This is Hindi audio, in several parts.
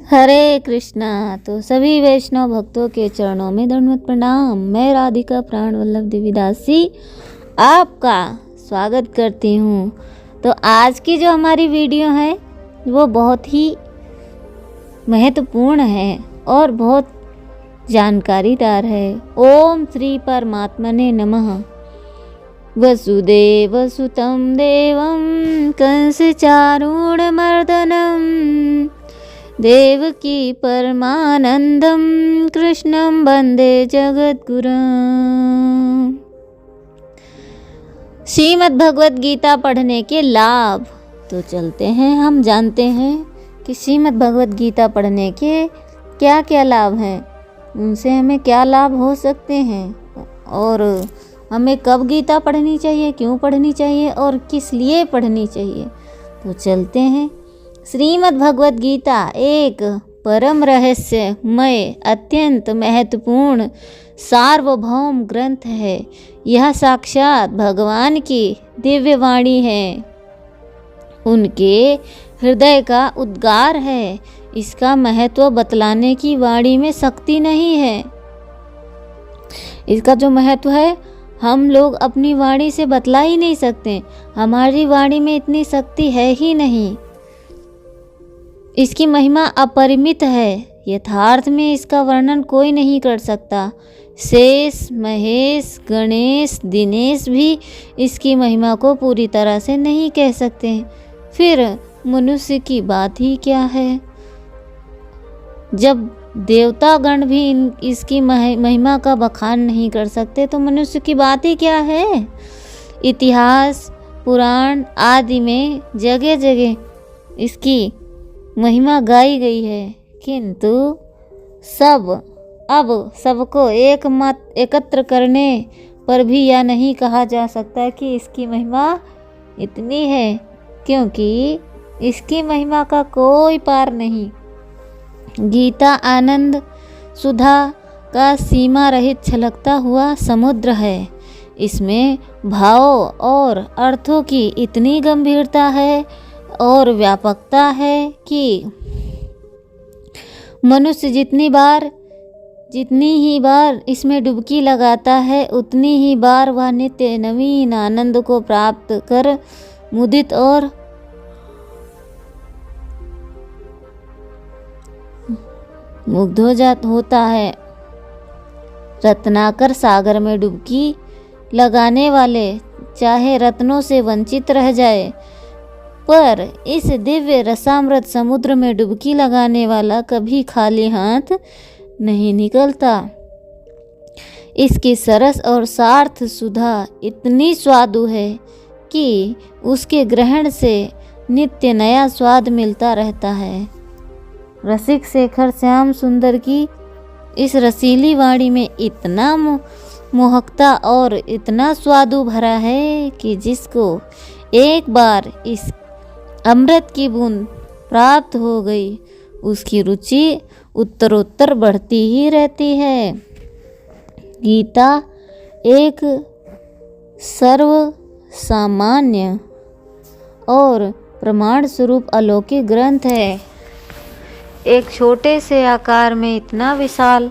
हरे कृष्णा। तो सभी वैष्णव भक्तों के चरणों में दंडवत प्रणाम। मैं राधिका प्राण वल्लभ देवीदासी आपका स्वागत करती हूँ। तो आज की जो हमारी वीडियो है वो बहुत ही महत्वपूर्ण है और बहुत जानकारीदार है। ओम श्री परमात्मने नमः। वसुदेव सुतं देवं कंसचारूढमर्दनं देवकी परमानंदम कृष्णं वंदे जगद्गुरुं। श्रीमद् भगवत गीता पढ़ने के लाभ। तो चलते हैं, हम जानते हैं कि श्रीमद् भगवत गीता पढ़ने के क्या क्या लाभ हैं, उनसे हमें क्या लाभ हो सकते हैं और हमें कब गीता पढ़नी चाहिए, क्यों पढ़नी चाहिए और किस लिए पढ़नी चाहिए। तो चलते हैं। श्रीमद् भगवत गीता एक परम रहस्यमय, अत्यंत महत्वपूर्ण, सार्वभौम ग्रंथ है। यह साक्षात भगवान की दिव्य वाणी है, उनके हृदय का उद्गार है। इसका महत्व बतलाने की वाणी में शक्ति नहीं है। इसका जो महत्व है हम लोग अपनी वाणी से बतला ही नहीं सकते। हमारी वाणी में इतनी शक्ति है ही नहीं। इसकी महिमा अपरिमित है। यथार्थ में इसका वर्णन कोई नहीं कर सकता। शेष, महेश, गणेश, दिनेश भी इसकी महिमा को पूरी तरह से नहीं कह सकते। फिर मनुष्य की बात ही क्या है। जब देवतागण भी इसकी महिमा का बखान नहीं कर सकते तो मनुष्य की बात ही क्या है। इतिहास, पुराण आदि में जगह जगह इसकी महिमा गाई गई है, किंतु सबको एक मत एकत्र करने पर भी यह नहीं कहा जा सकता कि इसकी महिमा इतनी है, क्योंकि इसकी महिमा का कोई पार नहीं। गीता आनंद सुधा का सीमा रहित छलकता हुआ समुद्र है। इसमें भाव और अर्थों की इतनी गंभीरता है और व्यापकता है कि मनुष्य जितनी ही बार इसमें डुबकी लगाता है उतनी ही बार वह नित्य नवीन आनंद को प्राप्त कर मुदित और मुग्ध होता है। रत्नाकर सागर में डुबकी लगाने वाले चाहे रत्नों से वंचित रह जाए, पर इस दिव्य रसामृत समुद्र में डुबकी लगाने वाला कभी खाली हाथ नहीं निकलता। इसकी सरस और सार्थ सुधा इतनी स्वादु है कि उसके ग्रहण से नित्य नया स्वाद मिलता रहता है। रसिक शेखर श्याम सुंदर की इस रसीली वाणी में इतना मोहकता और इतना स्वादु भरा है कि जिसको एक बार इस अमृत की बूंद प्राप्त हो गई, उसकी रुचि उत्तरोत्तर बढ़ती ही रहती है। गीता एक सर्व सामान्य और प्रमाण स्वरूप अलौकिक ग्रंथ है। एक छोटे से आकार में इतना विशाल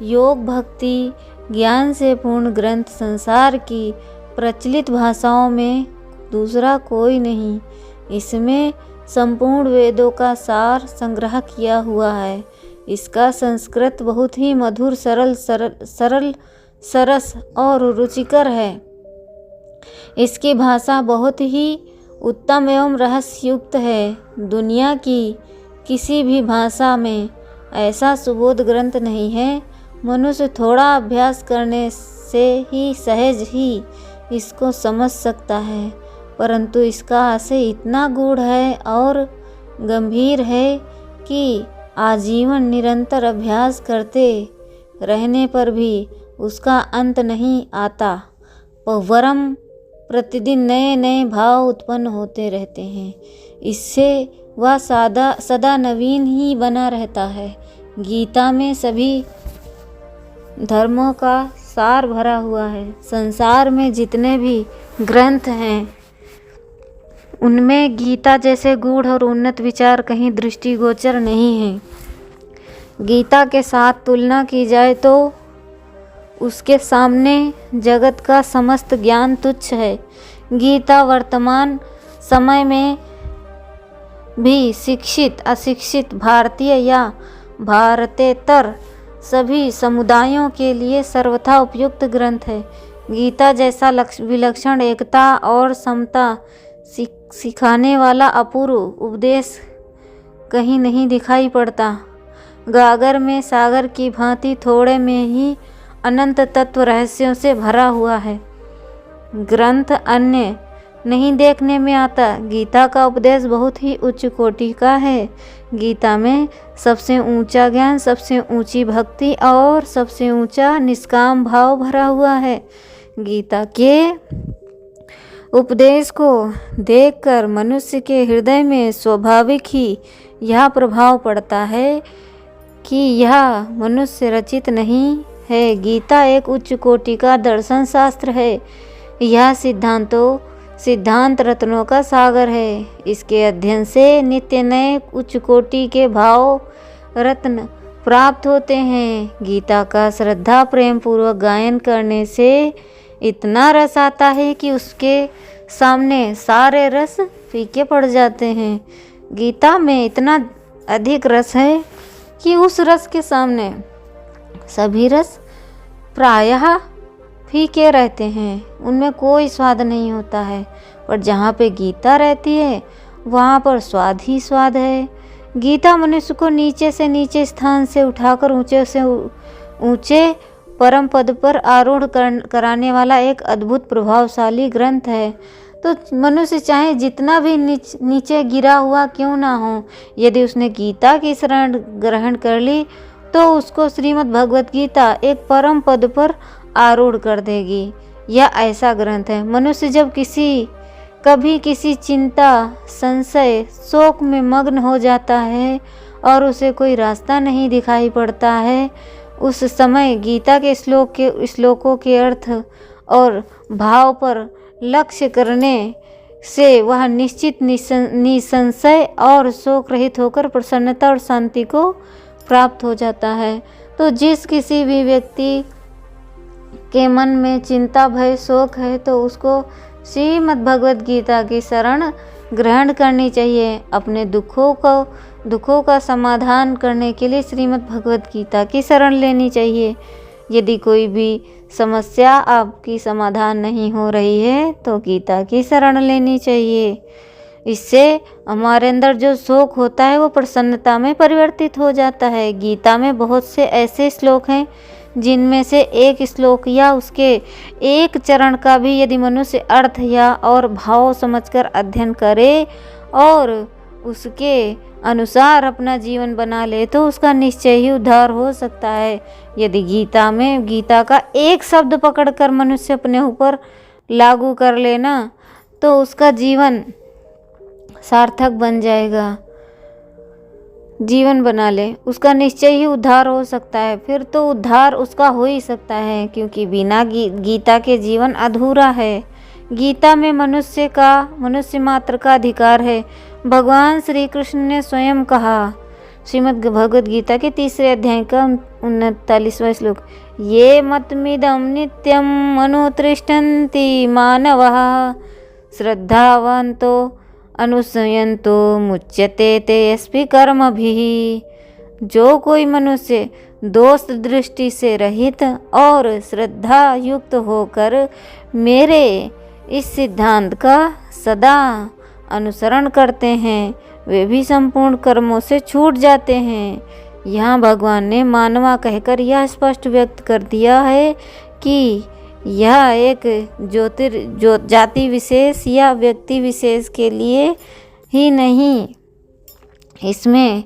योग भक्ति ज्ञान से पूर्ण ग्रंथ संसार की प्रचलित भाषाओं में दूसरा कोई नहीं। इसमें संपूर्ण वेदों का सार संग्रह किया हुआ है। इसका संस्कृत बहुत ही मधुर, सरल, सरस और रुचिकर है। इसकी भाषा बहुत ही उत्तम एवं रहस्ययुक्त है। दुनिया की किसी भी भाषा में ऐसा सुबोध ग्रंथ नहीं है। मनुष्य थोड़ा अभ्यास करने से ही सहज ही इसको समझ सकता है, परंतु इसका आशय इतना गूढ़ है और गंभीर है कि आजीवन निरंतर अभ्यास करते रहने पर भी उसका अंत नहीं आता, वरम प्रतिदिन नए नए भाव उत्पन्न होते रहते हैं। इससे वह सदा नवीन ही बना रहता है। गीता में सभी धर्मों का सार भरा हुआ है। संसार में जितने भी ग्रंथ हैं उनमें गीता जैसे गूढ़ और उन्नत विचार कहीं दृष्टिगोचर नहीं है। गीता के साथ तुलना की जाए तो उसके सामने जगत का समस्त ज्ञान तुच्छ है। गीता वर्तमान समय में भी शिक्षित अशिक्षित भारतीय या भारतेतर सभी समुदायों के लिए सर्वथा उपयुक्त ग्रंथ है। गीता जैसा विलक्षण एकता और समता सिखाने वाला अपूर्व उपदेश कहीं नहीं दिखाई पड़ता। गागर में सागर की भांति थोड़े में ही अनंत तत्व रहस्यों से भरा हुआ है। ग्रंथ अन्य नहीं देखने में आता। गीता का उपदेश बहुत ही उच्च कोटि का है। गीता में सबसे ऊंचा ज्ञान, सबसे ऊंची भक्ति और सबसे ऊंचा निष्काम भाव भरा हुआ है। गीता के उपदेश को देखकर मनुष्य के हृदय में स्वाभाविक ही यह प्रभाव पड़ता है कि यह मनुष्य रचित नहीं है। गीता एक उच्च कोटि का दर्शन शास्त्र है। यह सिद्धांत रत्नों का सागर है। इसके अध्ययन से नित्य नए उच्च कोटि के भाव रत्न प्राप्त होते हैं। गीता का श्रद्धा प्रेम पूर्वक गायन करने से इतना रस आता है कि उसके सामने सारे रस फीके पड़ जाते हैं। गीता में इतना अधिक रस है कि उस रस के सामने सभी रस प्रायः फीके रहते हैं, उनमें कोई स्वाद नहीं होता है। पर जहाँ पे गीता रहती है वहाँ पर स्वाद ही स्वाद है। गीता मनुष्य को नीचे से नीचे स्थान से उठाकर ऊंचे से ऊंचे परम पद पर आरूढ़ कराने वाला एक अद्भुत प्रभावशाली ग्रंथ है। तो मनुष्य चाहे जितना भी नीचे गिरा हुआ क्यों ना हो, यदि उसने गीता की शरण ग्रहण कर ली तो उसको श्रीमद् भगवत गीता एक परम पद पर आरूढ़ कर देगी। यह ऐसा ग्रंथ है। मनुष्य जब कभी किसी चिंता, संशय, शोक में मग्न हो जाता है और उसे कोई रास्ता नहीं दिखाई पड़ता है, उस समय गीता के श्लोकों के अर्थ और भाव पर लक्ष्य करने से वह निश्चित निसंशय और शोक रहित होकर प्रसन्नता और शांति को प्राप्त हो जाता है। तो जिस किसी भी व्यक्ति के मन में चिंता, भय, शोक है तो उसको श्रीमद् भगवत गीता की शरण ग्रहण करनी चाहिए। अपने दुखों का समाधान करने के लिए श्रीमद् भगवत गीता की शरण लेनी चाहिए। यदि कोई भी समस्या आपकी समाधान नहीं हो रही है तो गीता की शरण लेनी चाहिए। इससे हमारे अंदर जो शोक होता है वो प्रसन्नता में परिवर्तित हो जाता है। गीता में बहुत से ऐसे श्लोक हैं जिनमें से एक श्लोक या उसके एक चरण का भी यदि मनुष्य अर्थ या और भाव समझकर अध्ययन करे और उसके अनुसार अपना जीवन बना ले तो उसका निश्चय ही उद्धार हो सकता है। यदि गीता का एक शब्द पकड़कर मनुष्य अपने ऊपर लागू कर लेना तो उसका जीवन सार्थक बन जाएगा, जीवन बना ले, उसका निश्चय ही उद्धार हो सकता है। फिर तो उद्धार उसका हो ही सकता है, क्योंकि बिना गीता के जीवन अधूरा है। गीता में मनुष्य मात्र का अधिकार है। भगवान श्री कृष्ण ने स्वयं कहा, श्रीमद् भगवद गीता के 3 अध्याय का 39वां श्लोक, ये मतमिदं नित्यम अनुतिष्ठन्ति मानवः श्रद्धावन्तो अनुसयन्तो मुच्यते तेऽस्पि कर्मभिः। जो कोई मनुष्य दोष दृष्टि से रहित और श्रद्धा युक्त होकर मेरे इस सिद्धांत का सदा अनुसरण करते हैं वे भी संपूर्ण कर्मों से छूट जाते हैं। यहाँ भगवान ने मानवा कहकर यह स्पष्ट व्यक्त कर दिया है कि यह एक जाति विशेष या व्यक्ति विशेष के लिए ही नहीं, इसमें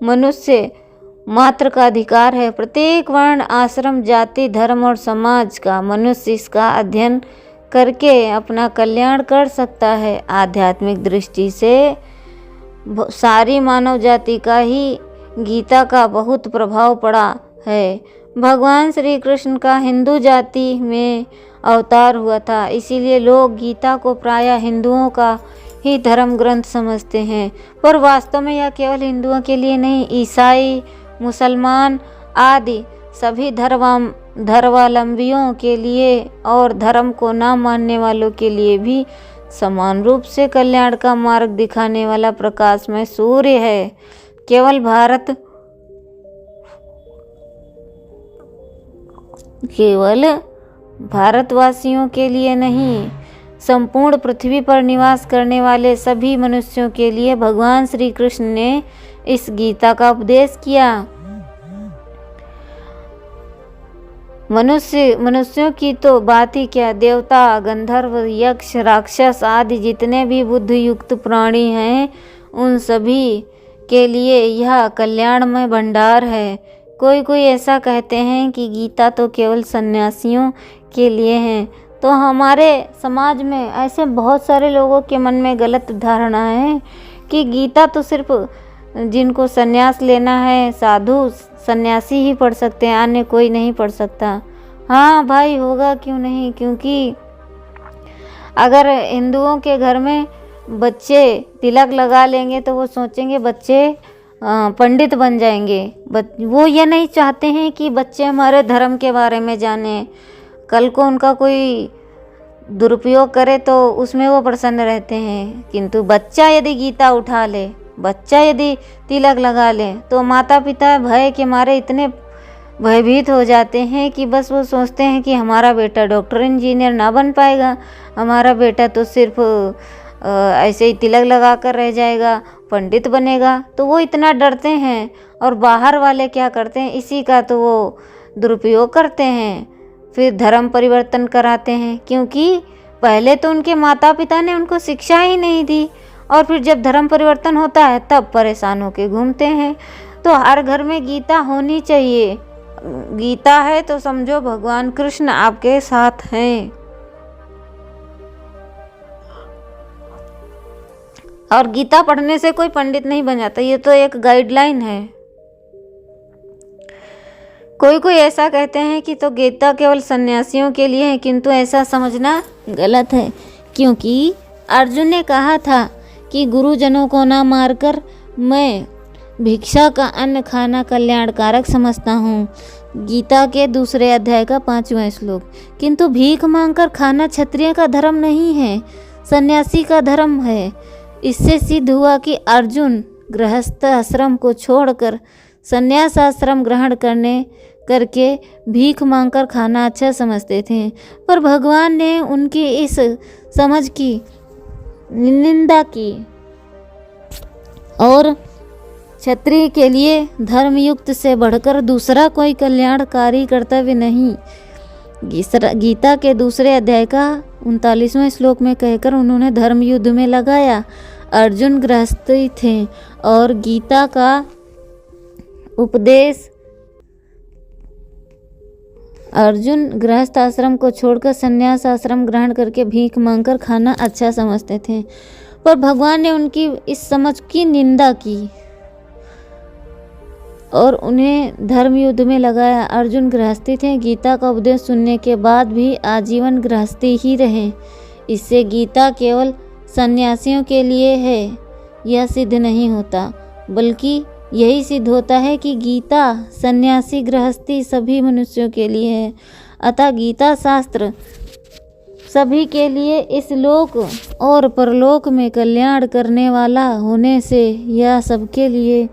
मनुष्य मात्र का अधिकार है। प्रत्येक वर्ण, आश्रम, जाति, धर्म और समाज का मनुष्य इसका अध्ययन करके अपना कल्याण कर सकता है। आध्यात्मिक दृष्टि से सारी मानव जाति का ही गीता का बहुत प्रभाव पड़ा है। भगवान श्री कृष्ण का हिंदू जाति में अवतार हुआ था, इसीलिए लोग गीता को प्रायः हिंदुओं का ही धर्म ग्रंथ समझते हैं। पर वास्तव में यह केवल हिंदुओं के लिए नहीं, ईसाई, मुसलमान आदि सभी धर्मावलंबियों के लिए और धर्म को न मानने वालों के लिए भी समान रूप से कल्याण का मार्ग दिखाने वाला प्रकाशमय सूर्य है। केवल भारतवासियों के लिए नहीं, संपूर्ण पृथ्वी पर निवास करने वाले सभी मनुष्यों के लिए भगवान श्री कृष्ण ने इस गीता का उपदेश किया। मनुष्यों की तो बात ही क्या, देवता, गंधर्व, यक्ष, राक्षस आदि जितने भी बुद्ध युक्त प्राणी हैं, उन सभी के लिए यह कल्याणमय भंडार है। कोई ऐसा कहते हैं कि गीता तो केवल सन्यासियों के लिए है। तो हमारे समाज में ऐसे बहुत सारे लोगों के मन में गलत धारणा है कि गीता तो सिर्फ जिनको सन्यास लेना है, साधु सन्यासी ही पढ़ सकते हैं, अन्य कोई नहीं पढ़ सकता। हाँ भाई, होगा क्यों नहीं, क्योंकि अगर हिंदुओं के घर में बच्चे तिलक लगा लेंगे तो वो सोचेंगे बच्चे पंडित बन जाएंगे। वो ये नहीं चाहते हैं कि बच्चे हमारे धर्म के बारे में जाने, कल को उनका कोई दुरुपयोग करे तो उसमें वो प्रसन्न रहते हैं। किंतु बच्चा यदि गीता उठा ले, बच्चा यदि तिलक लगा ले, तो माता पिता भय के मारे इतने भयभीत हो जाते हैं कि बस वो सोचते हैं कि हमारा बेटा डॉक्टर इंजीनियर ना बन पाएगा, हमारा बेटा तो सिर्फ ऐसे ही तिलक लगा कर रह जाएगा, पंडित बनेगा। तो वो इतना डरते हैं, और बाहर वाले क्या करते हैं, इसी का तो वो दुरुपयोग करते हैं, फिर धर्म परिवर्तन कराते हैं। क्योंकि पहले तो उनके माता पिता ने उनको शिक्षा ही नहीं दी, और फिर जब धर्म परिवर्तन होता है तब परेशान होकर घूमते हैं। तो हर घर में गीता होनी चाहिए। गीता है तो समझो भगवान कृष्ण आपके साथ हैं। और गीता पढ़ने से कोई पंडित नहीं बन जाता, ये तो एक गाइडलाइन है। कोई ऐसा कहते हैं कि तो गीता केवल सन्यासियों के लिए है, किंतु ऐसा समझना गलत है। क्योंकि अर्जुन ने कहा था कि गुरुजनों को ना मारकर मैं भिक्षा का अन्न खाना कल्याणकारक समझता हूँ। गीता के 2 अध्याय का 5वां श्लोक। किंतु भीख मांगकर खाना क्षत्रिय का धर्म नहीं है, सन्यासी का धर्म है। इससे सिद्ध हुआ कि अर्जुन गृहस्थ आश्रम को छोड़कर संन्यास आश्रम ग्रहण करके भीख मांगकर खाना अच्छा समझते थे। पर भगवान ने उनकी इस समझ की निंदा की और क्षत्रिय के लिए धर्मयुक्त से बढ़कर दूसरा कोई कल्याणकारी कर्तव्य नहीं। गीता के 2 अध्याय का 39वां श्लोक में कहकर उन्होंने धर्म युद्ध में लगाया। अर्जुन गृहस्थी थे और गीता का उपदेश अर्जुन गृहस्थ आश्रम को छोड़कर संन्यास आश्रम ग्रहण करके भीख मांगकर खाना अच्छा समझते थे। पर भगवान ने उनकी इस समझ की निंदा की और उन्हें धर्म युद्ध में लगाया। अर्जुन गृहस्थी थे, गीता का उपदेश सुनने के बाद भी आजीवन गृहस्थी ही रहे। इससे गीता केवल सन्यासियों के लिए है यह सिद्ध नहीं होता, बल्कि यही सिद्ध होता है कि गीता सन्यासी गृहस्थी सभी मनुष्यों के लिए है। अतः गीता शास्त्र सभी के लिए इस लोक और परलोक में कल्याण करने वाला होने से यह सबके लिए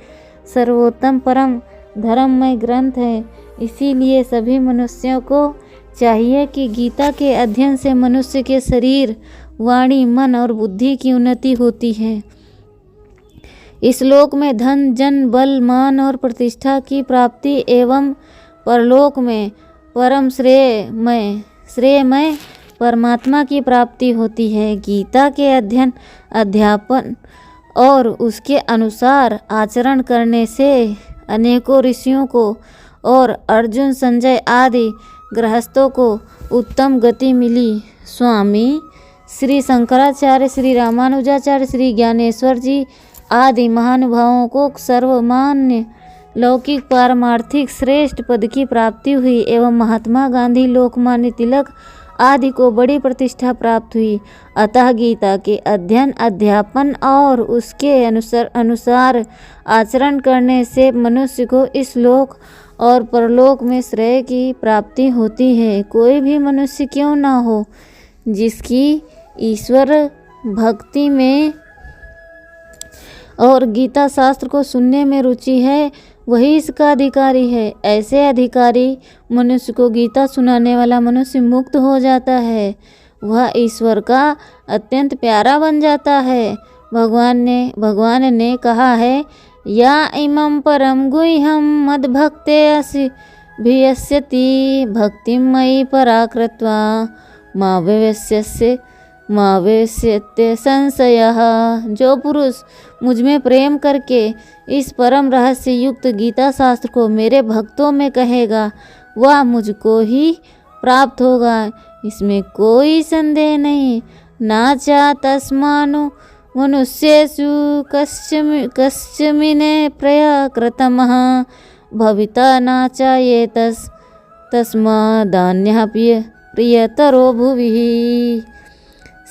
सर्वोत्तम परम धर्ममय ग्रंथ है। इसीलिए सभी मनुष्यों को चाहिए कि गीता के अध्ययन से मनुष्य के शरीर, वाणी, मन और बुद्धि की उन्नति होती है। इस लोक में धन, जन, बल, मान और प्रतिष्ठा की प्राप्ति एवं परलोक में परम श्रेयमय परमात्मा की प्राप्ति होती है। गीता के अध्ययन, अध्यापन और उसके अनुसार आचरण करने से अनेकों ऋषियों को और अर्जुन, संजय आदि गृहस्थों को उत्तम गति मिली। स्वामी श्री शंकराचार्य, श्री रामानुजाचार्य, श्री ज्ञानेश्वर जी आदि महानुभावों को सर्वमान्य लौकिक पारमार्थिक श्रेष्ठ पद की प्राप्ति हुई एवं महात्मा गांधी, लोकमान्य तिलक आदि को बड़ी प्रतिष्ठा प्राप्त हुई। अतः गीता के अध्ययन, अध्यापन और उसके अनुसार आचरण करने से मनुष्य को इस लोक और परलोक में श्रेय की प्राप्ति होती है। कोई भी मनुष्य क्यों न हो, जिसकी ईश्वर भक्ति में और गीता शास्त्र को सुनने में रुचि है, वही इसका अधिकारी है। ऐसे अधिकारी मनुष्य को गीता सुनाने वाला मनुष्य मुक्त हो जाता है, वह ईश्वर का अत्यंत प्यारा बन जाता है। भगवान ने कहा है, या इमं परम गुह्यं मद्भक्ते अभियस्यति भक्तिं मयि पराकृत्वा मां वेश्यते संशयः। जो पुरुष मुझ में प्रेम करके इस परम रहस्य युक्त गीता शास्त्र को मेरे भक्तों में कहेगा, वह मुझको ही प्राप्त होगा, इसमें कोई संदेह नहीं। ना चा तस्मानु मनुष्येषु कश्चिन्ने प्रयकृतमः भविता ना चाये तस्मादान्यः प्रियतरो भुवि।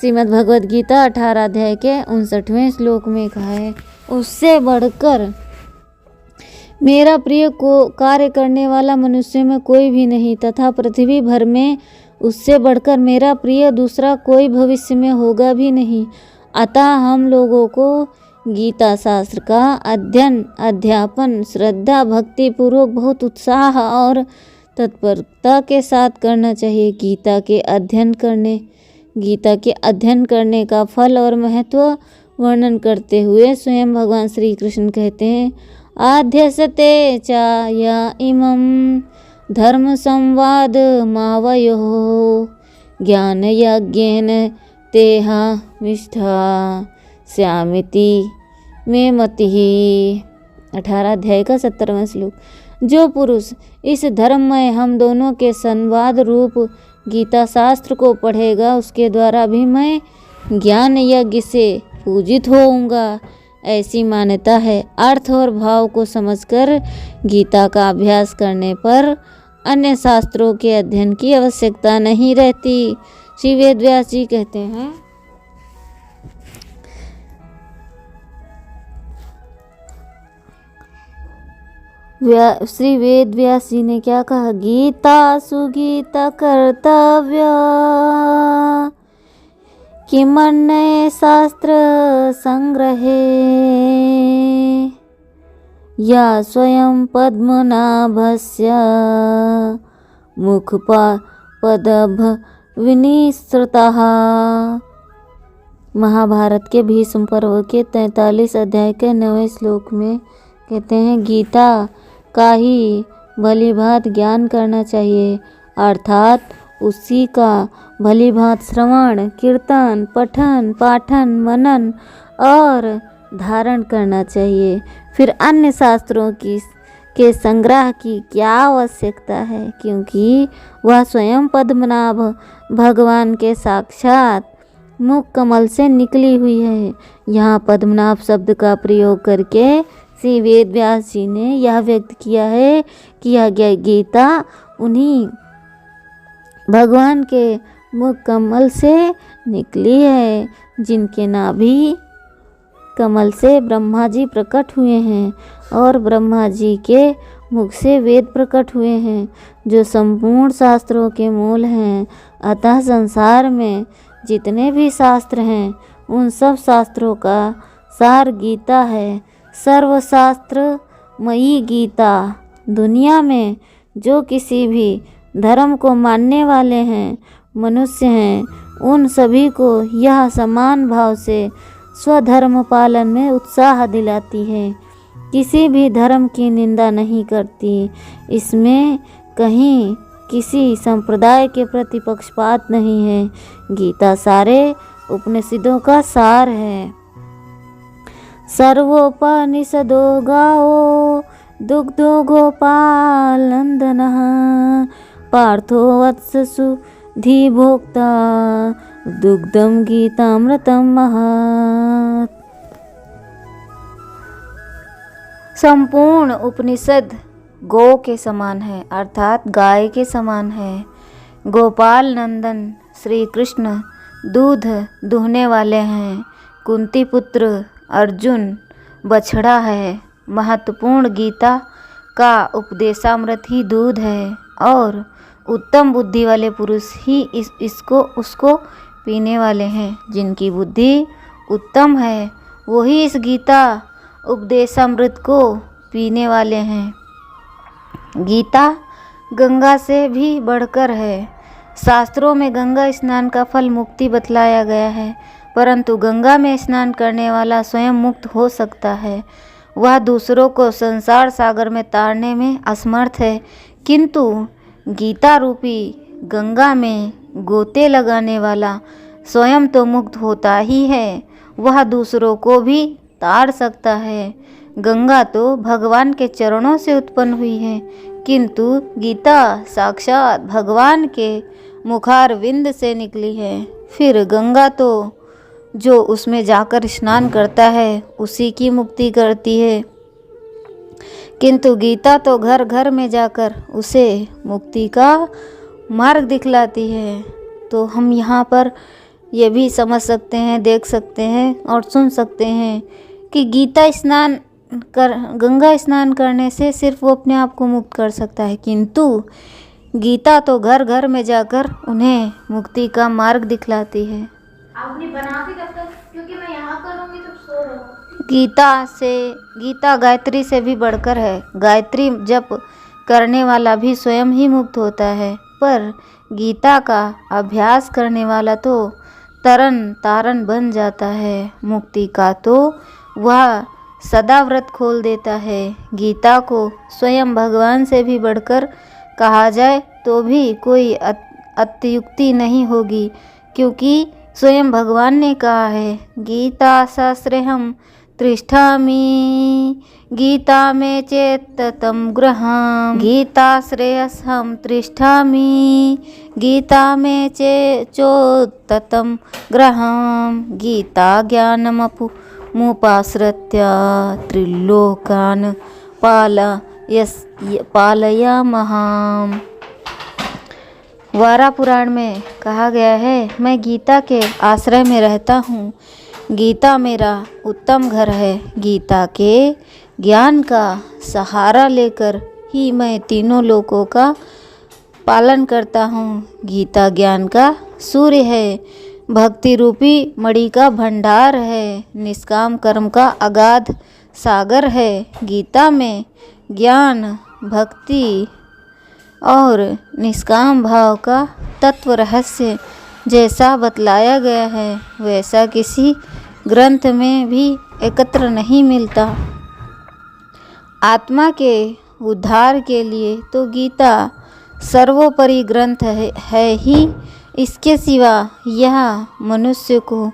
श्रीमद् भगवद गीता 18 अध्याय के 59वें श्लोक में कहा है, उससे बढ़कर मेरा प्रिय को कार्य करने वाला मनुष्य में कोई भी नहीं, तथा पृथ्वी भर में उससे बढ़कर मेरा प्रिय दूसरा कोई भविष्य में होगा भी नहीं। अतः हम लोगों को गीता शास्त्र का अध्ययन, अध्यापन श्रद्धा भक्ति पूर्वक बहुत उत्साह और तत्परता के साथ करना चाहिए। गीता के अध्ययन करने का फल और महत्व वर्णन करते हुए स्वयं भगवान श्री कृष्ण कहते हैं, आध्यसते चा या इमं धर्म संवाद मावयोः ज्ञान यज्ञेन तेहा विष्ठा श्यामिति में मतिः। 18 अध्याय का 70वां श्लोक। जो पुरुष इस धर्ममय हम दोनों के संवाद रूप गीता शास्त्र को पढ़ेगा, उसके द्वारा भी मैं ज्ञान यज्ञ से पूजित होऊंगा, ऐसी मान्यता है। अर्थ और भाव को समझकर गीता का अभ्यास करने पर अन्य शास्त्रों के अध्ययन की आवश्यकता नहीं रहती। श्री वेदव्यास जी कहते हैं, श्री वेद व्यास जी ने क्या कहा, गीता सुगीता कर्तव्य किमन्य शास्त्र संग्रहे या स्वयं पद्मनाभस्य मुखपदभ विनिसृतः। महाभारत के भीष्म पर्व के 43 अध्याय के 9वें श्लोक में कहते हैं, गीता का ही भलीभांत ज्ञान करना चाहिए, अर्थात उसी का भलीभांत श्रवण कीर्तन पठन पाठन मनन और धारण करना चाहिए। फिर अन्य शास्त्रों के संग्रह की क्या आवश्यकता है, क्योंकि वह स्वयं पद्मनाभ भगवान के साक्षात मुख कमल से निकली हुई है। यहाँ पद्मनाभ शब्द का प्रयोग करके श्री वेद व्यास जी ने यह व्यक्त किया है कि यह गीता उन्हीं भगवान के मुख कमल से निकली है, जिनके नाभि कमल से ब्रह्मा जी प्रकट हुए हैं और ब्रह्मा जी के मुख से वेद प्रकट हुए हैं, जो संपूर्ण शास्त्रों के मूल हैं। अतः संसार में जितने भी शास्त्र हैं, उन सब शास्त्रों का सार गीता है। सर्वशास्त्र मयी गीता। दुनिया में जो किसी भी धर्म को मानने वाले हैं मनुष्य हैं, उन सभी को यह समान भाव से स्वधर्म पालन में उत्साह दिलाती है, किसी भी धर्म की निंदा नहीं करती। इसमें कहीं किसी संप्रदाय के प्रति पक्षपात नहीं है। गीता सारे उपनिषदों का सार है। सर्वोपनिषदो गावो दुग्धो गोपालनंदनः पार्थो वत्ससु धीभोक्ता दुग्धम गीतामृतम महत्। संपूर्ण उपनिषद गौ के समान है, अर्थात गाय के समान है। गोपाल नंदन श्री कृष्ण दूध दुहने वाले हैं। कुंती पुत्र अर्जुन बछड़ा है। महत्वपूर्ण गीता का उपदेशामृत ही दूध है और उत्तम बुद्धि वाले पुरुष ही उसको पीने वाले हैं। जिनकी बुद्धि उत्तम है वही इस गीता उपदेशामृत को पीने वाले हैं। गीता गंगा से भी बढ़कर है। शास्त्रों में गंगा स्नान का फल मुक्ति बतलाया गया है, परंतु गंगा में स्नान करने वाला स्वयं मुक्त हो सकता है। वह दूसरों को संसार सागर में तारने में असमर्थ है, किंतु गीता रूपी गंगा में गोते लगाने वाला स्वयं तो मुक्त होता ही है, वह दूसरों को भी तार सकता है। गंगा तो भगवान के चरणों से उत्पन्न हुई है, किंतु गीता साक्षात भगवान के मुखारविंद से निकली है। फिर गंगा तो जो उसमें जाकर स्नान करता है उसी की मुक्ति करती है, किंतु गीता तो घर घर में जाकर उसे मुक्ति का मार्ग दिखलाती है। तो हम यहाँ पर ये भी समझ सकते हैं, देख सकते हैं और सुन सकते हैं कि गंगा स्नान करने से सिर्फ वो अपने आप को मुक्त कर सकता है, किंतु गीता तो घर घर में जाकर उन्हें मुक्ति का मार्ग दिखलाती है। आपने बना के कब तक, क्योंकि मैं यहाँ करूँगी तो सो रहा हूँ। गीता गायत्री से भी बढ़कर है। गायत्री जप करने वाला भी स्वयं ही मुक्त होता है, पर गीता का अभ्यास करने वाला तो तरन तारन बन जाता है। मुक्ति का तो वह सदा व्रत खोल देता है। गीता को स्वयं भगवान से भी बढ़कर कहा जाए तो भी कोई अत्युक्ति नहीं होगी, क्योंकि स्वयं भगवान ने कहा है, गीता शास्त्रे हम तिष्ठामि गीता में चेत्ततं गृहम्, गीता श्रेयस हम तिष्ठामि गीता में चोत्ततं गृहम्, गीता ज्ञानमुपाश्रित्य त्रिलोकान् पालयामः। वारा पुराण में कहा गया है, मैं गीता के आश्रय में रहता हूँ। गीता मेरा उत्तम घर है। गीता के ज्ञान का सहारा लेकर ही मैं तीनों लोकों का पालन करता हूँ। गीता ज्ञान का सूर्य है, भक्ति रूपी मणि का भंडार है, निष्काम कर्म का अगाध सागर है। गीता में ज्ञान, भक्ति और निष्काम भाव का तत्व रहस्य जैसा बतलाया गया है, वैसा किसी ग्रंथ में भी एकत्र नहीं मिलता। आत्मा के उद्धार के लिए तो गीता सर्वोपरि ग्रंथ है ही, इसके सिवा यह मनुष्य को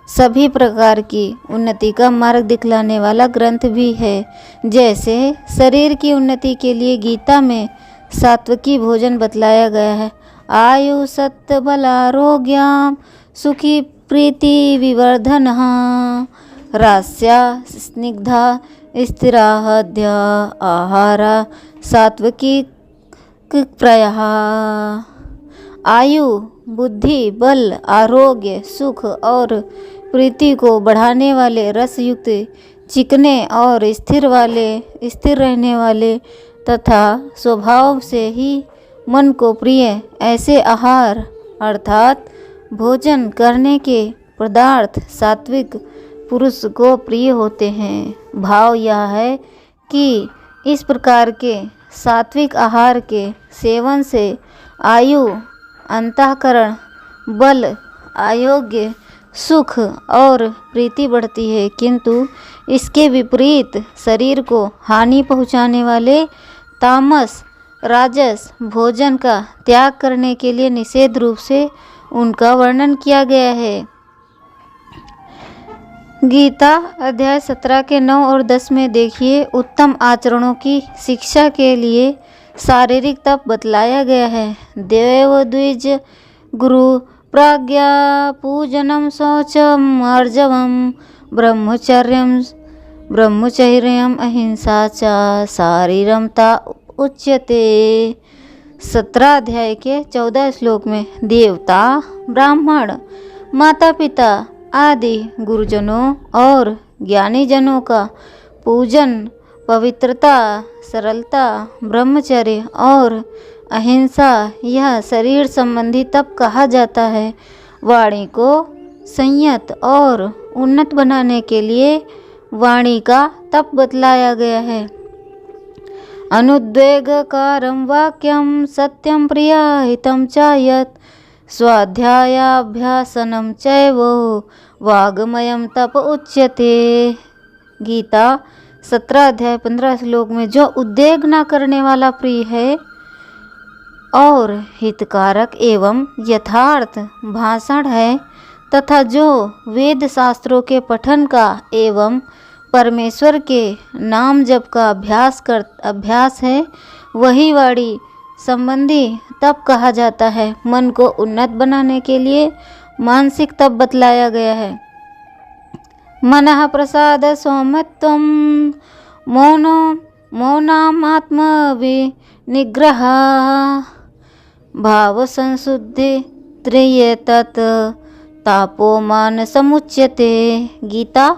सभी प्रकार की उन्नति का मार्ग दिखलाने वाला ग्रंथ भी है। जैसे शरीर की उन्नति के लिए गीता में सात्विकी भोजन बतलाया गया है। आयु सत्य बलारोग्यम सुखी प्रीति विवर्धन रास्या स्निग्धा स्थिराहद्य आहारा सात्विकी प्रयः। आयु, बुद्धि, बल, आरोग्य, सुख और प्रीति को बढ़ाने वाले, रसयुक्त, चिकने और स्थिर रहने वाले तथा स्वभाव से ही मन को प्रिय ऐसे आहार अर्थात भोजन करने के पदार्थ सात्विक पुरुष को प्रिय होते हैं। भाव यह है कि इस प्रकार के सात्विक आहार के सेवन से आयु, अंतःकरण, बल, आरोग्य, सुख और प्रीति बढ़ती है, किंतु इसके विपरीत शरीर को हानि पहुंचाने वाले तामस, राजस भोजन का त्याग करने के लिए निषेध रूप से उनका वर्णन किया गया है। गीता अध्याय 17 के 9 और 10 में देखिए, उत्तम आचरणों की शिक्षा के लिए शारीरिक तप बतलाया गया है। देव द्विज गुरु प्राज्ञा पूजनम शौचम आर्जवम ब्रह्मचर्यम अहिंसा च शारीरम ता उच्यते। 17 अध्याय के 14 श्लोक में देवता, ब्राह्मण, माता पिता आदि गुरुजनों और ज्ञानी जनों का पूजन पवित्रता, सरलता, ब्रह्मचर्य और अहिंसा यह शरीर संबंधी तप कहा जाता है। वाणी को संयत और उन्नत बनाने के लिए वाणी का तप बतलाया गया है। अनुद्वेगकारं वाक्यं सत्यं प्रिया हितं च यत् स्वाध्यायाभ्यासनं चैव वाग्मयं तप उच्यते। गीता 17 अध्याय 15 श्लोक में जो उद्वेग न करने वाला प्रिय है और हितकारक एवं यथार्थ भाषण है तथा जो वेद शास्त्रों के पठन का एवं परमेश्वर के नाम जप का अभ्यास है, वही वाणी संबंधी तप कहा जाता है। मन को उन्नत बनाने के लिए मानसिक तप बतलाया गया है। मनः प्रसाद सौम्यत्वं मौनामात्म विनिग्रह भाव संशुद्धि त्रिये तत् तापोमान समुच्यते। गीता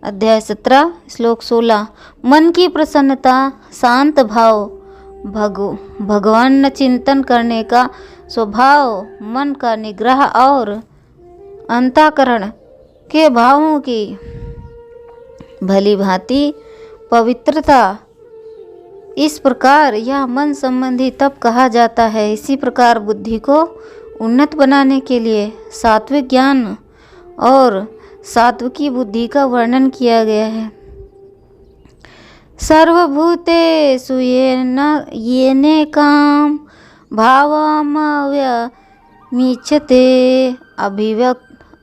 अध्याय 17 श्लोक 16। मन की प्रसन्नता, शांत भाव, भगवान चिंतन करने का स्वभाव, मन का निग्रह और अंतःकरण के भावों की भली भांति पवित्रता, इस प्रकार यह मन संबंधी तप कहा जाता है। इसी प्रकार बुद्धि को उन्नत बनाने के लिए सात्विक ज्ञान और सात्विकी बुद्धि का वर्णन किया गया है। सर्वभूतेषु येन काम भावमव्यमीक्षते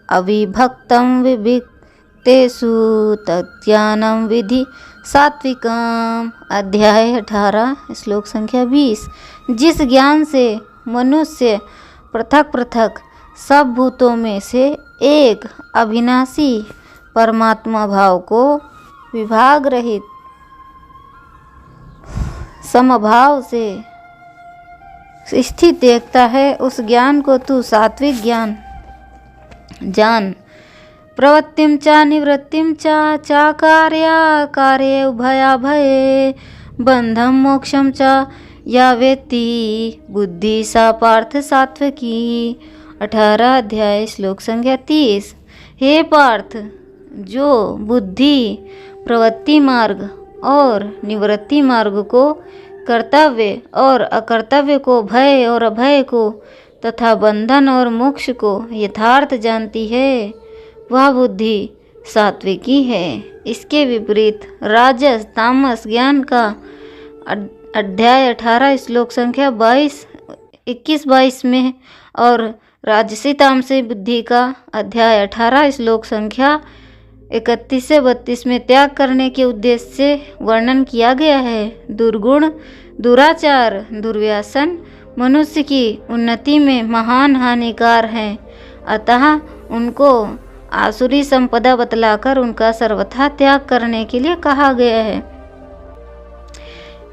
अविभक्तं विभक्तेषु तज्ज्ञानं विधि सात्विकम्। अध्याय 18 श्लोक संख्या 20। जिस ज्ञान से मनुष्य पृथक पृथक सब भूतों में से एक अविनाशी परमात्मा भाव को विभाग रहित समभाव से स्थित देखता है, उस ज्ञान को तू सात्विक ज्ञान जान। प्रवृत्तिं च निवृत्तिं च कार्ये उभयाभये बंधं मोक्षं च या वेत्ति बुद्धि सा पार्थ सात्विकी। 18 अध्याय श्लोक संख्या 30। हे पार्थ, जो बुद्धि प्रवृत्ति मार्ग और निवृत्ति मार्ग को, कर्तव्य और अकर्तव्य को, भय और अभय को तथा बंधन और मोक्ष को यथार्थ जानती है, वह बुद्धि सात्विकी है। इसके विपरीत राजस तामस ज्ञान का अध्याय 18 श्लोक संख्या 21-22 में और राजसी तामसी बुद्धि का अध्याय 18 श्लोक संख्या 31 से 32 में त्याग करने के उद्देश्य से वर्णन किया गया है। दुर्गुण, दुराचार, दुर्व्यसन मनुष्य की उन्नति में महान हानिकार हैं, अतः उनको आसुरी संपदा बतलाकर उनका सर्वथा त्याग करने के लिए कहा गया है।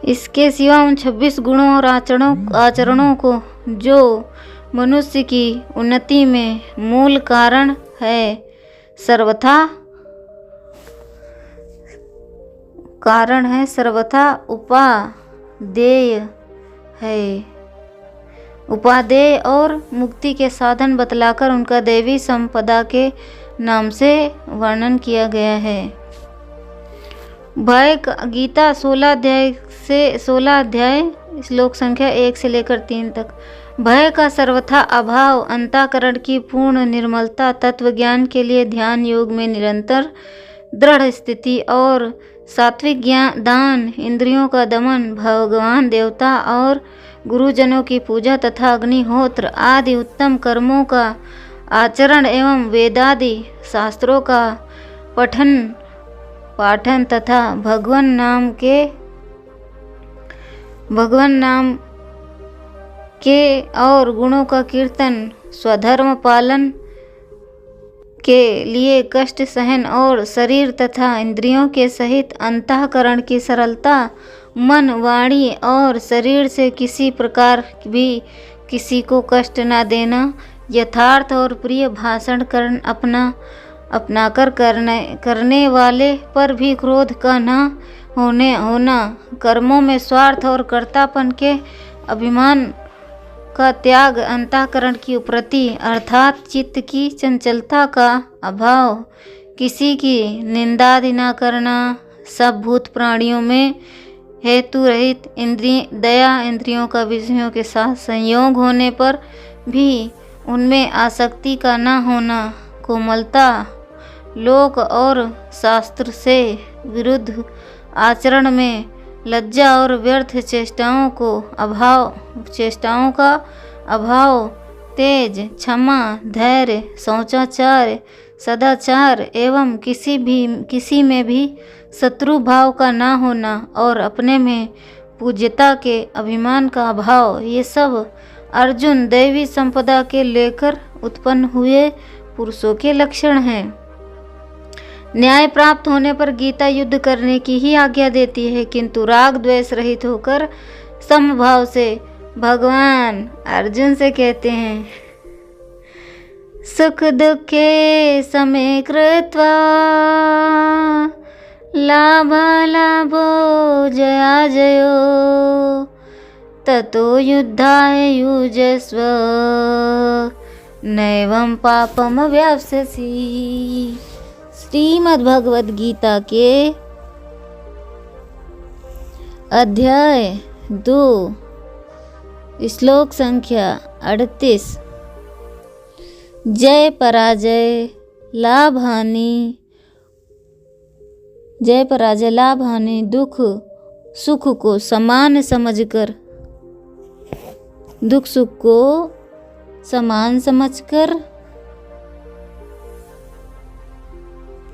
इसके सिवा उन 26 गुणों और आचरणों को जो मनुष्य की उन्नति में मूल कारण है, सर्वथा उपादेय है। उपादेय और मुक्ति के साधन बतलाकर उनका देवी संपदा के नाम से वर्णन किया गया है। भय गीता 16 अध्याय श्लोक संख्या 1 से लेकर 3 तक। भय का सर्वथा अभाव, अंतःकरण की पूर्ण निर्मलता, तत्व ज्ञान के लिए ध्यान योग में निरंतर दृढ़ स्थिति और सात्विक ज्ञान दान, इंद्रियों का दमन, भगवान देवता और गुरुजनों की पूजा तथा अग्निहोत्र आदि उत्तम कर्मों का आचरण एवं वेदादि शास्त्रों का पाठन तथा भगवान नाम के और गुणों का कीर्तन, स्वधर्म पालन के लिए कष्ट सहन और शरीर तथा इंद्रियों के सहित अंतःकरण की सरलता मन, वाणी और शरीर से किसी प्रकार भी किसी को कष्ट न देना, यथार्थ और प्रिय भाषण अपनाकर करने वाले पर भी क्रोध का न होना, कर्मों में स्वार्थ और कर्तापन के अभिमान का त्याग, अंतःकरण की प्रति अर्थात चित्त की चंचलता का अभाव, किसी की निंदादि न करना, सब भूत प्राणियों में हेतु रहित दया, इंद्रियों का विषयों के साथ संयोग होने पर भी उनमें आसक्ति का न होना, कोमलता, लोक और शास्त्र से विरुद्ध आचरण में लज्जा और व्यर्थ चेष्टाओं का अभाव, तेज, क्षमा, धैर्य, शौचाचार, सदाचार एवं किसी में भी शत्रु भाव का ना होना और अपने में पूज्यता के अभिमान का अभाव, ये सब अर्जुन दैवी संपदा के लेकर उत्पन्न हुए पुरुषों के लक्षण हैं। न्याय प्राप्त होने पर गीता युद्ध करने की ही आज्ञा देती है, किंतु राग द्वेष रहित होकर समभाव से भगवान अर्जुन से कहते हैं, सुख दुखे समे कृत्वा लाभालाभो जया जयो ततो युद्धाय युजस्व नैवं पापम व्याप्स्यसि। श्रीमद् भगवद गीता के अध्याय 2 श्लोक संख्या 38। जय पराजय लाभ हानि दुख सुख को समान समझकर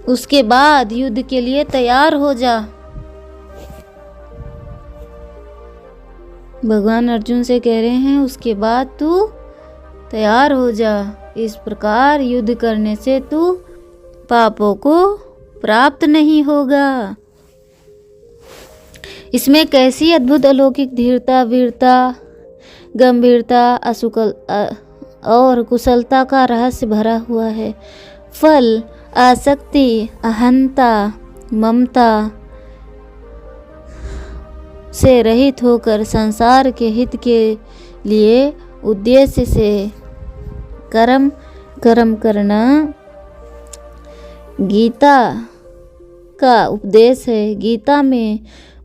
उसके बाद युद्ध के लिए तैयार हो जा। भगवान अर्जुन से कह रहे हैं उसके बाद तू तैयार हो जा, इस प्रकार युद्ध करने से तू पापों को प्राप्त नहीं होगा। इसमें कैसी अद्भुत अलौकिक धीरता, वीरता, गंभीरता, और कुशलता का रहस्य भरा हुआ है। फल, आसक्ति, अहंता, ममता से रहित होकर संसार के हित के लिए उद्देश्य से कर्म करना गीता का उपदेश है। गीता में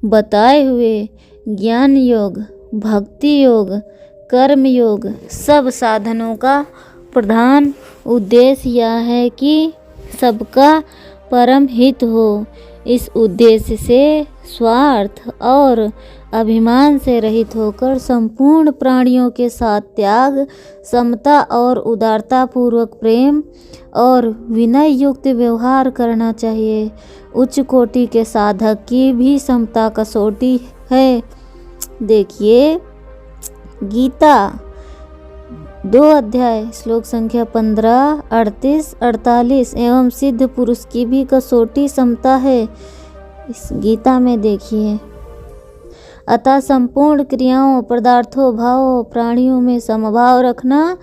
बताए हुए ज्ञान योग, भक्ति योग, कर्म योग सब साधनों का प्रधान उद्देश्य यह है कि सबका परम हित हो। इस उद्देश्य से स्वार्थ और अभिमान से रहित होकर संपूर्ण प्राणियों के साथ त्याग, समता और उदारता पूर्वक प्रेम और विनय युक्त व्यवहार करना चाहिए। उच्च कोटि के साधक की भी समता कसौटी है। देखिए गीता 2 अध्याय श्लोक संख्या 15, 38, 48 एवं सिद्ध पुरुष की भी कसौटी समता है। इस गीता में देखिए, अतः संपूर्ण क्रियाओं, पदार्थों, भावों, प्राणियों में समभाव रखना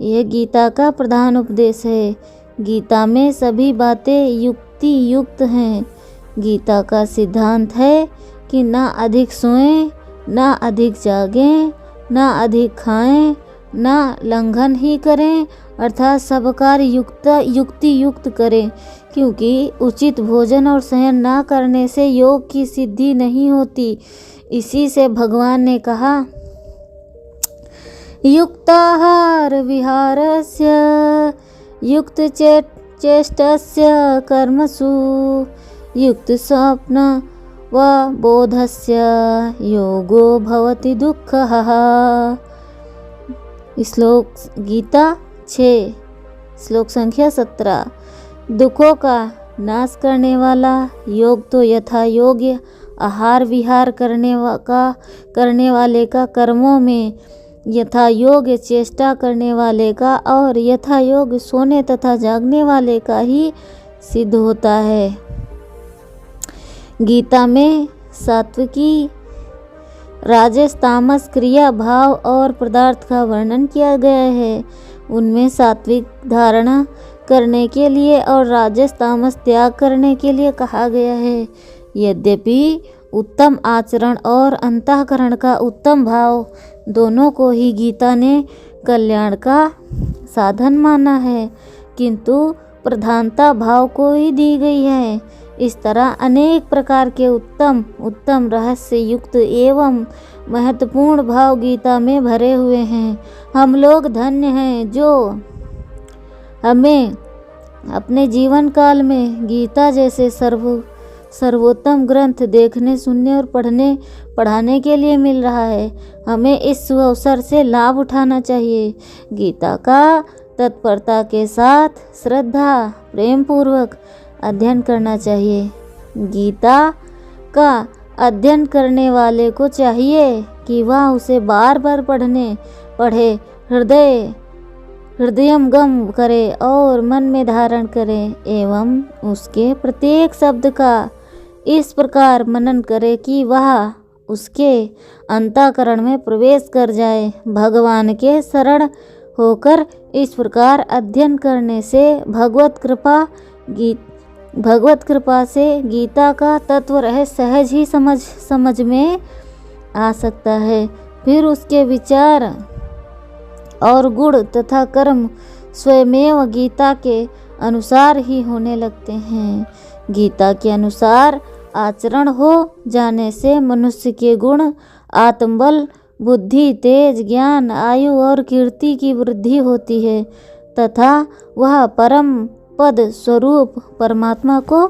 यह गीता का प्रधान उपदेश है। गीता में सभी बातें युक्ति युक्त हैं। गीता का सिद्धांत है कि ना अधिक सोएं, ना अधिक जागें, ना अधिक खाएं, ना लंघन ही करें, अर्थात सब कार्य युक्ति युक्त करें, क्योंकि उचित भोजन और शयन ना करने से योग की सिद्धि नहीं होती। इसी से भगवान ने कहा, युक्ताहार विहारस्य युक्त चेष्टस्य कर्मसु युक्त स्वप्न व बोधस्य योगो भवति दुःखः। श्लोक गीता 6 श्लोक संख्या 17। दुखों का नाश करने वाला योग तो यथा योग्य आहार विहार करने वाले का, कर्मों में यथा योग्य चेष्टा करने वाले का और यथा योग्य सोने तथा जागने वाले का ही सिद्ध होता है। गीता में सात्विकी राजस तामस क्रिया भाव और पदार्थ का वर्णन किया गया है। उनमें सात्विक धारणा करने के लिए और राजस तामस त्याग करने के लिए कहा गया है। यद्यपि उत्तम आचरण और अंतःकरण का उत्तम भाव दोनों को ही गीता ने कल्याण का साधन माना है, किंतु प्रधानता भाव को ही दी गई है। इस तरह अनेक प्रकार के उत्तम रहस्य युक्त एवं महत्वपूर्ण भाव गीता में भरे हुए हैं। हम लोग धन्य हैं जो हमें अपने जीवन काल में गीता जैसे सर्वोत्तम ग्रंथ देखने, सुनने और पढ़ाने के लिए मिल रहा है। हमें इस अवसर से लाभ उठाना चाहिए। गीता का तत्परता के साथ श्रद्धा प्रेम पूर्वक अध्ययन करना चाहिए। गीता का अध्ययन करने वाले को चाहिए कि वह उसे बार बार पढ़े, हृदयंगम करे और मन में धारण करे एवं उसके प्रत्येक शब्द का इस प्रकार मनन करे कि वह उसके अंतःकरण में प्रवेश कर जाए। भगवान के शरण होकर इस प्रकार अध्ययन करने से भगवत कृपा से गीता का तत्व रहस्य सहज ही समझ में आ सकता है। फिर उसके विचार और गुण तथा कर्म स्वयमेव गीता के अनुसार ही होने लगते हैं। गीता के अनुसार आचरण हो जाने से मनुष्य के गुण, आत्मबल, बुद्धि, तेज, ज्ञान, आयु और कीर्ति की वृद्धि होती है तथा वह परम पद स्वरूप परमात्मा को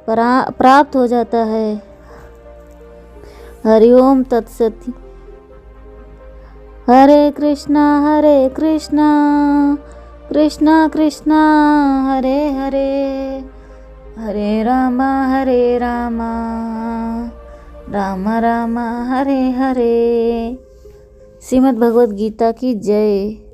प्राप्त हो जाता है। हरि ओम तत्सत। हरे कृष्णा कृष्णा कृष्णा हरे हरे, हरे रामा राम राम हरे हरे। श्रीमद् भगवद गीता की जय।